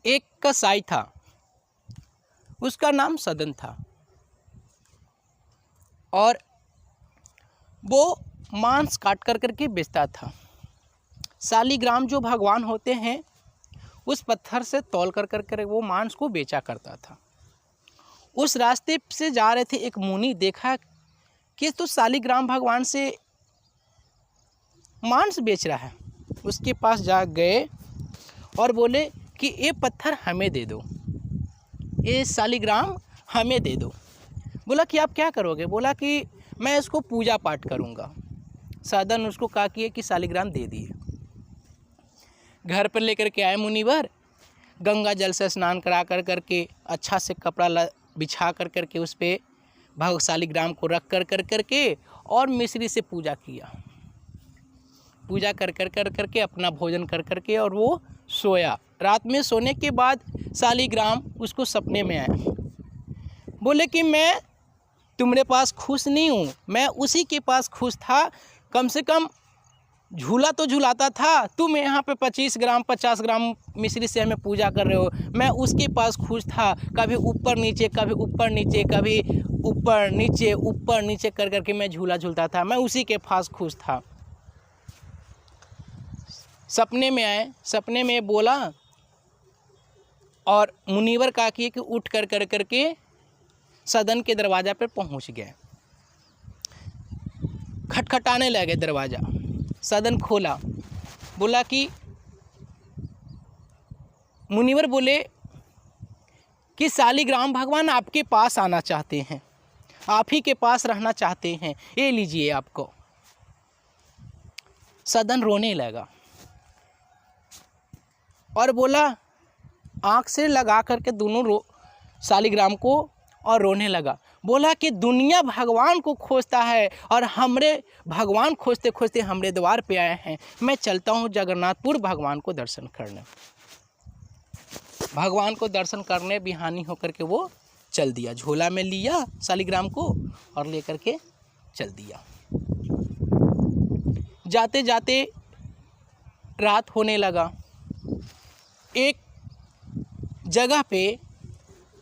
एक कसाई था, उसका नाम सदन था और वो मांस काट कर करके बेचता था। शालिग्राम जो भगवान होते हैं उस पत्थर से तौल कर कर वो मांस को बेचा करता था। उस रास्ते से जा रहे थे, एक मुनि देखा कि तो शालिग्राम भगवान से मांस बेच रहा है। उसके पास जा गए और बोले कि ये पत्थर हमें दे दो, ये शालिग्राम हमें दे दो। बोला कि आप क्या करोगे? बोला कि मैं इसको पूजा पाठ करूँगा। साधन उसको कहा कि शालिग्राम दे दिए। घर पर लेकर के आए मुनिवर, गंगा जल से स्नान करा कर करके अच्छा से कपड़ा बिछा कर करके उस पर शालिग्राम को रख कर करके और मिश्री से पूजा किया। पूजा कर करके अपना भोजन कर करके और वो सोया। रात में सोने के बाद शालिग्राम उसको सपने में आया। बोले कि मैं तुम्हारे पास खुश नहीं हूँ, मैं उसी के पास खुश था। कम से कम झूला तो झूलाता था, तुम यहाँ पे 25 ग्राम 50 ग्राम मिश्री से हमें पूजा कर रहे हो। मैं उसके पास खुश था, कभी ऊपर नीचे कभी ऊपर नीचे कभी ऊपर नीचे कर करके मैं झूला झूलता था, मैं उसी के पास खुश था। सपने में आए, सपने में बोला और मुनिवर कहा कि उठ कर करके सदन के दरवाज़ा पर पहुंच गए। खटखटाने लगे दरवाज़ा। सदन खोला। बोला कि मुनिवर बोले कि शालिग्राम भगवान आपके पास आना चाहते हैं, आप ही के पास रहना चाहते हैं, ये लीजिए आपको। सदन रोने लगा और बोला, आँख से लगा करके दोनों शालिग्राम को और रोने लगा। बोला कि दुनिया भगवान को खोजता है और हमरे भगवान खोजते खोजते हमरे द्वार पे आए हैं। मैं चलता हूँ जगन्नाथपुर भगवान को दर्शन करने। भगवान को दर्शन करने बिहानी होकर के वो चल दिया। झोला में लिया शालिग्राम को और लेकर के चल दिया। जाते जाते रात होने लगा। एक जगह पे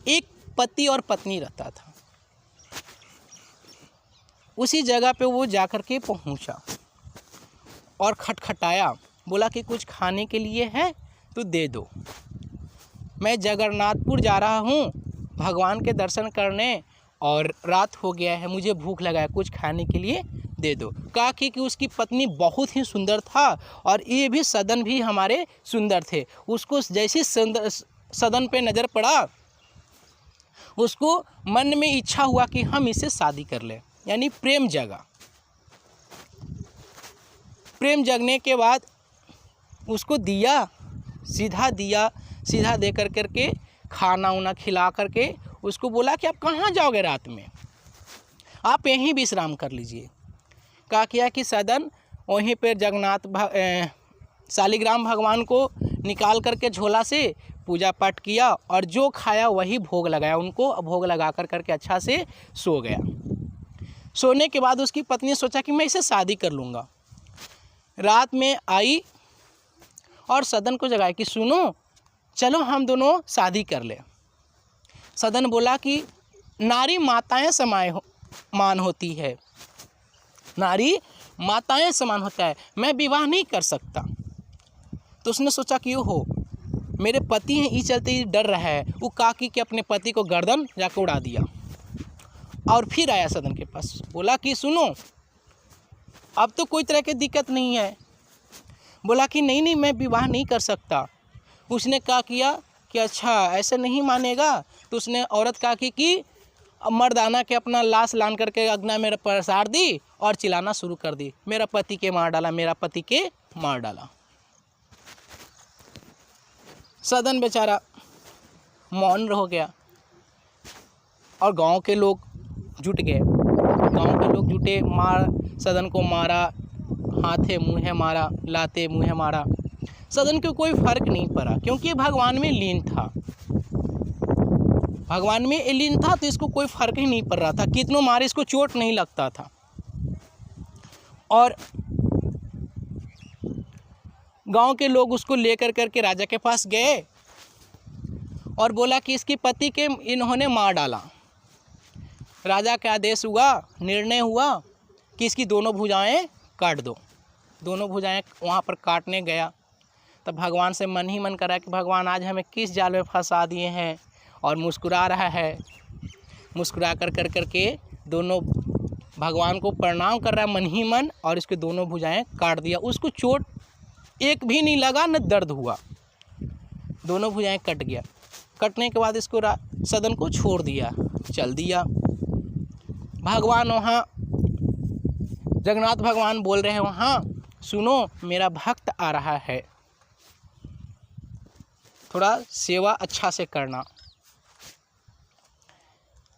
एक पति और पत्नी रहता था। उसी जगह पे वो जाकर के पहुंचा और खटखटाया। बोला कि कुछ खाने के लिए है तो दे दो, मैं जगन्नाथपुर जा रहा हूँ भगवान के दर्शन करने और रात हो गया है, मुझे भूख लगा है, कुछ खाने के लिए दे दो। कहा कि उसकी पत्नी बहुत ही सुंदर था और ये भी सदन भी हमारे सुंदर थे। उसको जैसे सदन पे नज़र पड़ा, उसको मन में इच्छा हुआ कि हम इससे शादी कर लें, यानी प्रेम जगा। प्रेम जगने के बाद उसको दिया, सीधा दे करके खाना उना खिला करके उसको बोला कि आप कहाँ जाओगे रात में, आप यहीं विश्राम कर लीजिए। कहा किया कि सदन वहीं पर शालिग्राम भगवान को निकाल करके झोला से पूजा पाठ किया और जो खाया वही भोग लगाया उनको। भोग लगा करके अच्छा से सो गया। सोने के बाद उसकी पत्नी सोचा कि मैं इसे शादी कर लूँगा। रात में आई और सदन को जगाया कि सुनो, चलो हम दोनों शादी कर ले। सदन बोला कि नारी माताएं समान होती है, नारी माताएं समान होता है, मैं विवाह नहीं कर सकता। तो उसने सोचा कि हो मेरे पति हैं, इस चलते ही डर रहा है। वो काकी के अपने पति को गर्दन जाकर उड़ा दिया और फिर आया सदन के पास। बोला कि सुनो, अब तो कोई तरह की दिक्कत नहीं है। बोला कि नहीं मैं विवाह नहीं कर सकता। उसने कहा किया कि अच्छा ऐसे नहीं मानेगा। तो उसने औरत कहा कि मर्दाना के अपना लाश लान करके अग्नि में प्रसार दी और चिल्लाना शुरू कर दी, मेरा पति के मार डाला, मेरा पति के मार डाला। सदन बेचारा मौन हो गया और गांव के लोग जुट गए। गांव के लोग जुटे, सदन को मारा, हाथे मुँहे मारा, लाते मुँहे मारा। सदन को कोई फर्क नहीं पड़ा क्योंकि भगवान में लीन था। भगवान में लीन था तो इसको कोई फर्क ही नहीं पड़ रहा था, कितनों मारे इसको चोट नहीं लगता था। और गांव के लोग उसको लेकर करके राजा के पास गए और बोला कि इसकी पति के इन्होंने मार डाला। राजा का आदेश हुआ, निर्णय हुआ कि इसकी दोनों भुजाएं काट दो। दोनों भुजाएं वहाँ पर काटने गया, तब भगवान से मन ही मन करा कि भगवान आज हमें किस जाल में फंसा दिए हैं, और मुस्कुरा रहा है। मुस्कुरा कर के दोनों भगवान को प्रणाम कर रहा है मन ही मन, और इसके दोनों भुजाएं काट दिया। उसको चोट एक भी नहीं लगा, न दर्द हुआ, दोनों भुजाएं कट गया। कटने के बाद इसको सदन को छोड़ दिया, चल दिया। भगवान वहाँ जगन्नाथ भगवान बोल रहे हैं, वहाँ सुनो मेरा भक्त आ रहा है, थोड़ा सेवा अच्छा से करना।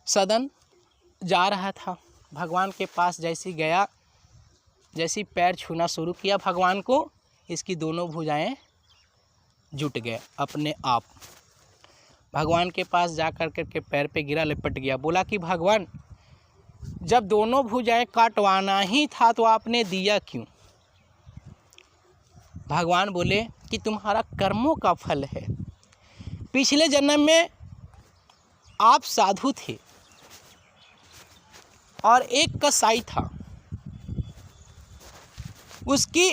सदन जा रहा था, भगवान के पास जैसे गया, जैसे पैर छूना शुरू किया भगवान को, इसकी दोनों भुजाएं जुट गए अपने आप। भगवान के पास जा कर के पैर पे गिरा, लिपट गया, बोला कि भगवान जब दोनों भुजाएं काटवाना ही था तो आपने दिया क्यों? भगवान बोले कि तुम्हारा कर्मों का फल है। पिछले जन्म में आप साधु थे और एक कसाई था, उसकी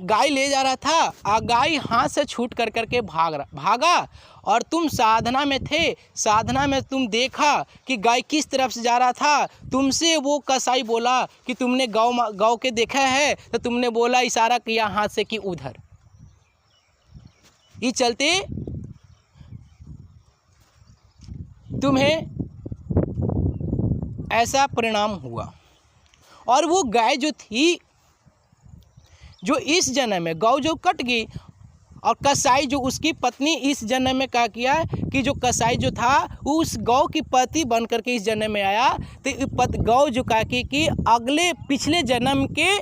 गाय ले जा रहा था, और गाय हाथ से छूट कर के भागा, और तुम साधना में थे। साधना में तुम देखा कि गाय किस तरफ से जा रहा था, तुमसे वो कसाई बोला कि तुमने गौ के देखा है, तो तुमने बोला, इशारा किया हाथ से कि उधर। ये चलते तुम्हें ऐसा परिणाम हुआ। और वो गाय जो थी, जो इस जन्म में गौ जो कट गई, और कसाई जो उसकी पत्नी इस जन्म में क्या किया कि जो कसाई जो था उस गौ की पति बन करके इस जन्म में आया, तो गौ जो क्या कि अगले पिछले जन्म के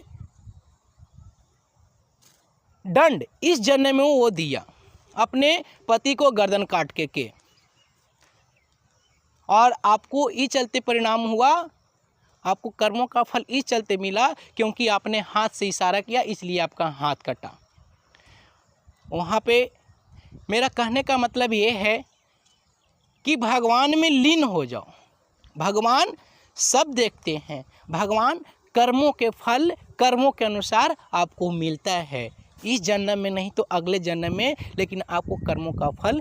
दंड इस जन्म में वो दिया अपने पति को गर्दन काट के। और आपको ये चलते परिणाम हुआ, आपको कर्मों का फल इस चलते मिला क्योंकि आपने हाथ से इशारा किया, इसलिए आपका हाथ कटा। वहाँ पे मेरा कहने का मतलब ये है कि भगवान में लीन हो जाओ। भगवान सब देखते हैं, भगवान कर्मों के फल कर्मों के अनुसार आपको मिलता है, इस जन्म में नहीं तो अगले जन्म में, लेकिन आपको कर्मों का फल